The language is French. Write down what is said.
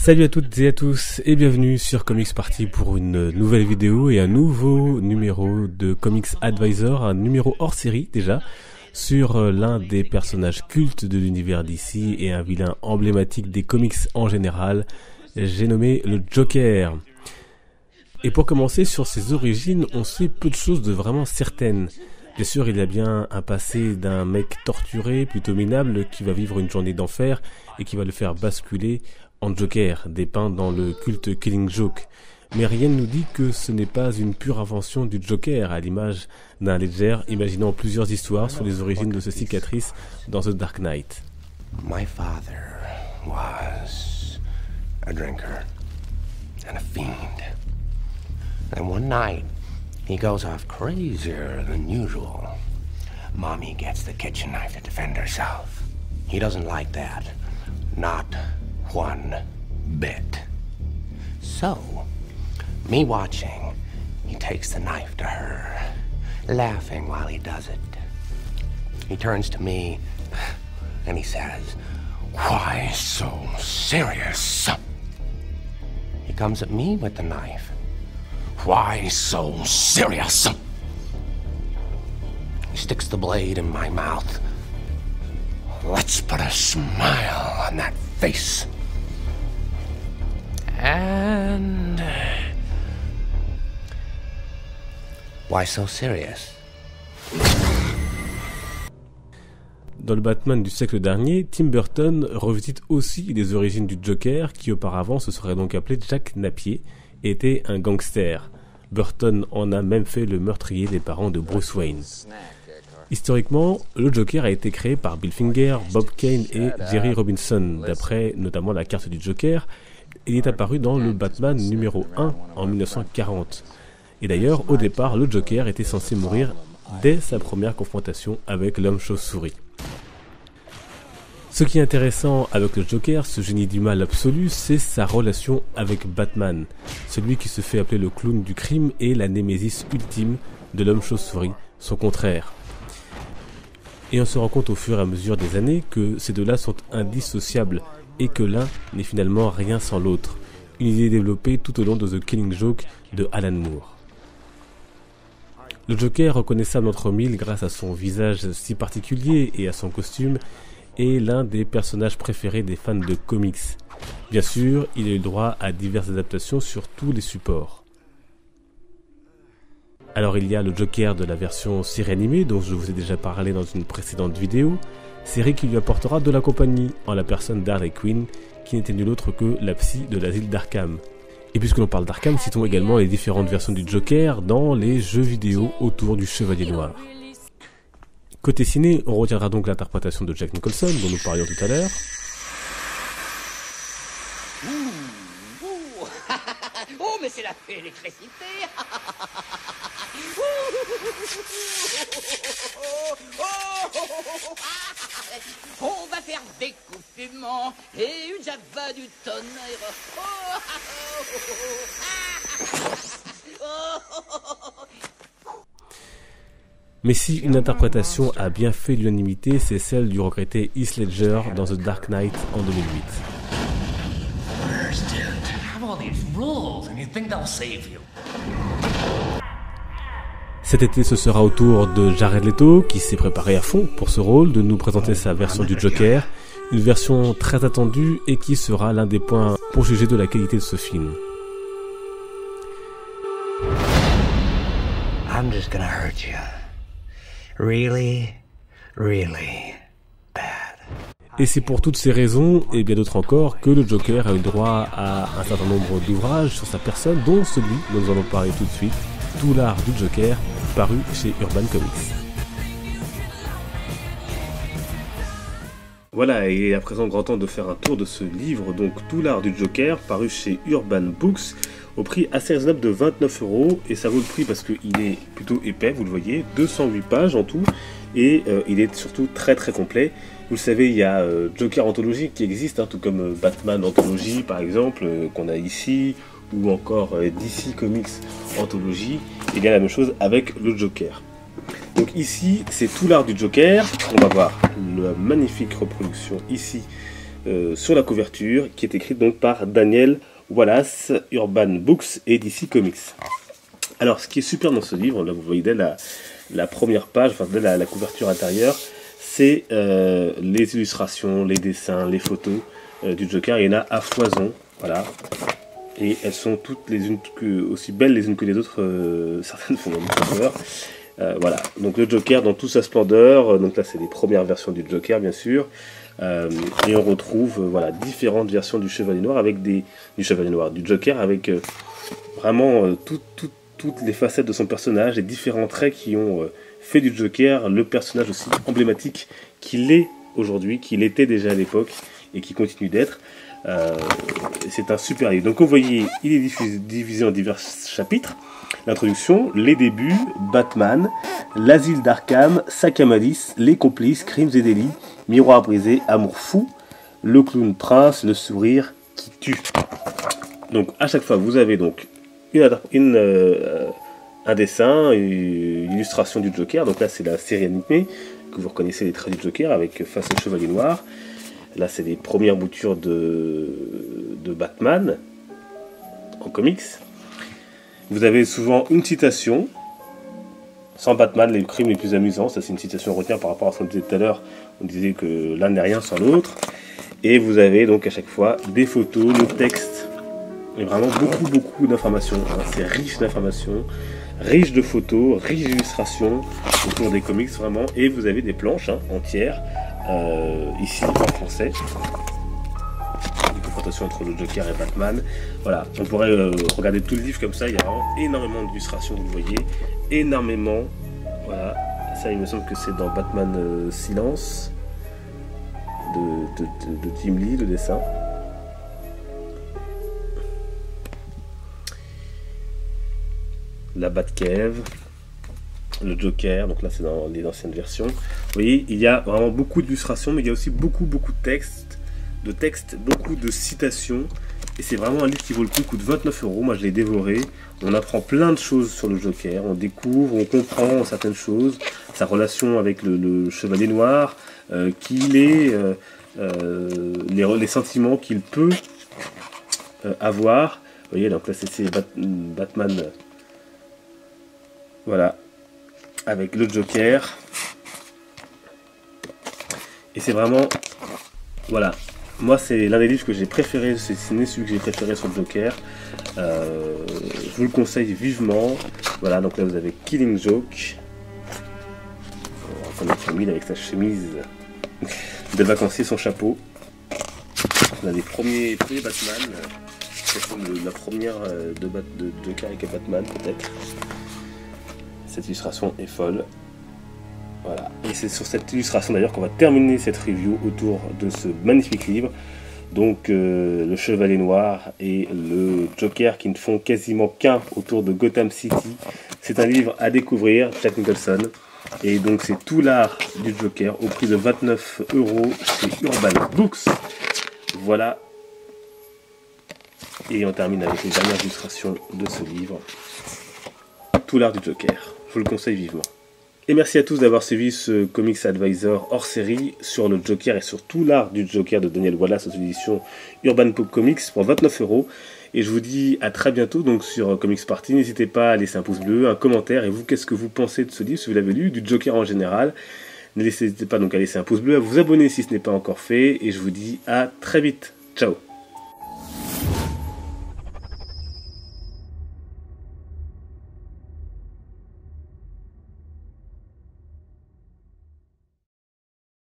Salut à toutes et à tous et bienvenue sur Comics Party pour une nouvelle vidéo et un nouveau numéro de Comics Advisor, un numéro hors série déjà, sur l'un des personnages cultes de l'univers DC et un vilain emblématique des comics en général, j'ai nommé le Joker. Et pour commencer, sur ses origines, on sait peu de choses de vraiment certaines. Bien sûr, il a bien un passé d'un mec torturé, plutôt minable, qui va vivre une journée d'enfer et qui va le faire basculer en Joker, dépeint dans le culte Killing Joke. Mais rien ne nous dit que ce n'est pas une pure invention du Joker, à l'image d'un Ledger imaginant plusieurs histoires sur les origines de ce cicatrice dans The Dark Knight. My father was a drinker and a fiend. And one night, he goes off crazier than usual. Mommy gets the kitchen knife to defend herself. He doesn't like that. Not one bit. So, me watching, he takes the knife to her, laughing while he does it. He turns to me and he says, "Why so serious?" He comes at me with the knife. "Why so serious?" He sticks the blade in my mouth. "Let's put a smile on that face." And why so serious? Dans le Batman du siècle dernier, Tim Burton revisite aussi les origines du Joker, qui auparavant se serait donc appelé Jack Napier, et était un gangster. Burton en a même fait le meurtrier des parents de Bruce Wayne. Historiquement, le Joker a été créé par Bill Finger, Bob Kane et Jerry Robinson, d'après notamment la carte du Joker. Il est apparu dans le Batman numéro 1 en 1940. Et d'ailleurs, au départ, le Joker était censé mourir dès sa première confrontation avec l'homme chauve-souris. Ce qui est intéressant avec le Joker, ce génie du mal absolu, c'est sa relation avec Batman, celui qui se fait appeler le clown du crime et la némésis ultime de l'homme chauve-souris, son contraire. Et on se rend compte au fur et à mesure des années que ces deux-là sont indissociables et que l'un n'est finalement rien sans l'autre. Une idée développée tout au long de The Killing Joke de Alan Moore. Le Joker, reconnaissable entre mille grâce à son visage si particulier et à son costume, est l'un des personnages préférés des fans de comics. Bien sûr, il a eu droit à diverses adaptations sur tous les supports. Alors il y a le Joker de la version série animée dont je vous ai déjà parlé dans une précédente vidéo, série qui lui apportera de la compagnie en la personne d'Harley Quinn, qui n'était nulle autre que la psy de l'asile d'Arkham. Et puisque l'on parle d'Arkham, citons également les différentes versions du Joker dans les jeux vidéo autour du Chevalier Noir. Côté ciné, on retiendra donc l'interprétation de Jack Nicholson, dont nous parlions tout à l'heure. Oh, mais c'est la fée électricité. On va faire des coups fumants et une java du tonnerre. Mais si une interprétation a bien fait l'unanimité, c'est celle du regretté Heath Ledger dans The Dark Knight en 2008. Cet été, ce sera au tour de Jared Leto, qui s'est préparé à fond pour ce rôle, de nous présenter sa version du Joker, une version très attendue et qui sera l'un des points pour juger de la qualité de ce film. I'm just gonna hurt you. Really, really bad. Et c'est pour toutes ces raisons, et bien d'autres encore, que le Joker a eu droit à un certain nombre d'ouvrages sur sa personne, dont celui dont nous allons parler tout de suite, Tout l'art du Joker, paru chez Urban Comics. Voilà, et à présent grand temps de faire un tour de ce livre, donc Tout l'art du Joker, paru chez Urban Books, au prix assez raisonnable de 29€, et ça vaut le prix parce qu'il est plutôt épais, vous le voyez, 208 pages en tout, et il est surtout très très complet. Vous le savez, il y a Joker Anthologie qui existe, tout comme Batman Anthologie par exemple, qu'on a ici, ou encore DC Comics Anthologie, et bien la même chose avec le Joker. Donc ici, c'est Tout l'art du Joker. On va voir la magnifique reproduction ici sur la couverture, qui est écrite donc par Daniel Wallace, Urban Books et DC Comics. Alors, ce qui est super dans ce livre, là vous voyez dès la première page, enfin dès la couverture intérieure, c'est les illustrations, les dessins, les photos du Joker. Il y en a à foison, voilà. Et elles sont toutes les unes aussi belles les unes que les autres, certaines font même peur. Voilà, donc le Joker dans toute sa splendeur, donc là c'est les premières versions du Joker bien sûr, et on retrouve voilà, différentes versions du Chevalier Noir, avec du Joker, avec vraiment toutes les facettes de son personnage, et différents traits qui ont fait du Joker le personnage aussi emblématique qu'il est aujourd'hui, qu'il était déjà à l'époque, et qui continue d'être. C'est un super livre. Donc vous voyez, il est divisé en divers chapitres. L'introduction, les débuts, Batman, l'asile d'Arkham, Saccam Alice, les complices, crimes et délits, miroir brisé, amour fou, le clown prince, le sourire qui tue. Donc à chaque fois vous avez donc un dessin, une illustration du Joker. Donc là c'est la série animée, que vous reconnaissez les traits du Joker avec face au Chevalier Noir. Là c'est les premières boutures de Batman en comics. Vous avez souvent une citation. Sans Batman, les crimes les plus amusants. Ça, c'est une citation à retenir par rapport à ce qu'on disait tout à l'heure. On disait que l'un n'est rien sans l'autre. Et vous avez donc à chaque fois des photos, le texte. Et vraiment beaucoup d'informations. C'est riche d'informations, riche de photos, riche d'illustrations autour des comics vraiment. Et vous avez des planches entières, ici en français. Entre le Joker et Batman. Voilà, on pourrait regarder tout le livre comme ça, il y a vraiment énormément d'illustrations, vous le voyez, énormément. Voilà, ça il me semble que c'est dans Batman Silence de Tim Lee, le dessin. La Batcave, le Joker, donc là c'est dans les anciennes versions. Vous voyez, il y a vraiment beaucoup d'illustrations, mais il y a aussi beaucoup de textes, beaucoup de citations, et c'est vraiment un livre qui vaut le coup. Il coûte 29 €. Moi je l'ai dévoré. On apprend plein de choses sur le Joker, on découvre, on comprend certaines choses, sa relation avec le Chevalier Noir, qui il est, les sentiments qu'il peut avoir. Vous voyez, donc là c'est Batman, voilà, avec le Joker, et c'est vraiment, voilà. Moi, c'est l'un des livres que j'ai préféré, c'est celui que j'ai préféré sur le Joker. Je vous le conseille vivement. Voilà, donc là vous avez Killing Joke. On reconnaît Camille avec sa chemise de vacancier, son chapeau. On a les premiers Batman. La première de Joker avec Batman, peut-être. Cette illustration est folle. Voilà, et c'est sur cette illustration d'ailleurs qu'on va terminer cette review autour de ce magnifique livre. Donc le Chevalier Noir et le Joker qui ne font quasiment qu'un autour de Gotham City. C'est un livre à découvrir, Jack Nicholson. Et donc c'est tout l'art du Joker au prix de 29 € chez Urban Books. Voilà. Et on termine avec les dernières illustrations de ce livre. Tout l'art du Joker. Je vous le conseille vivement. Et merci à tous d'avoir suivi ce Comics Advisor hors série sur le Joker et sur tout l'art du Joker de Daniel Wallace aux éditions Urban Pop Comics pour 29 €. Et je vous dis à très bientôt donc sur Comics Party. N'hésitez pas à laisser un pouce bleu, un commentaire. Et vous, qu'est-ce que vous pensez de ce livre, si vous l'avez lu, du Joker en général? N'hésitez pas donc à laisser un pouce bleu, à vous abonner si ce n'est pas encore fait. Et je vous dis à très vite. Ciao.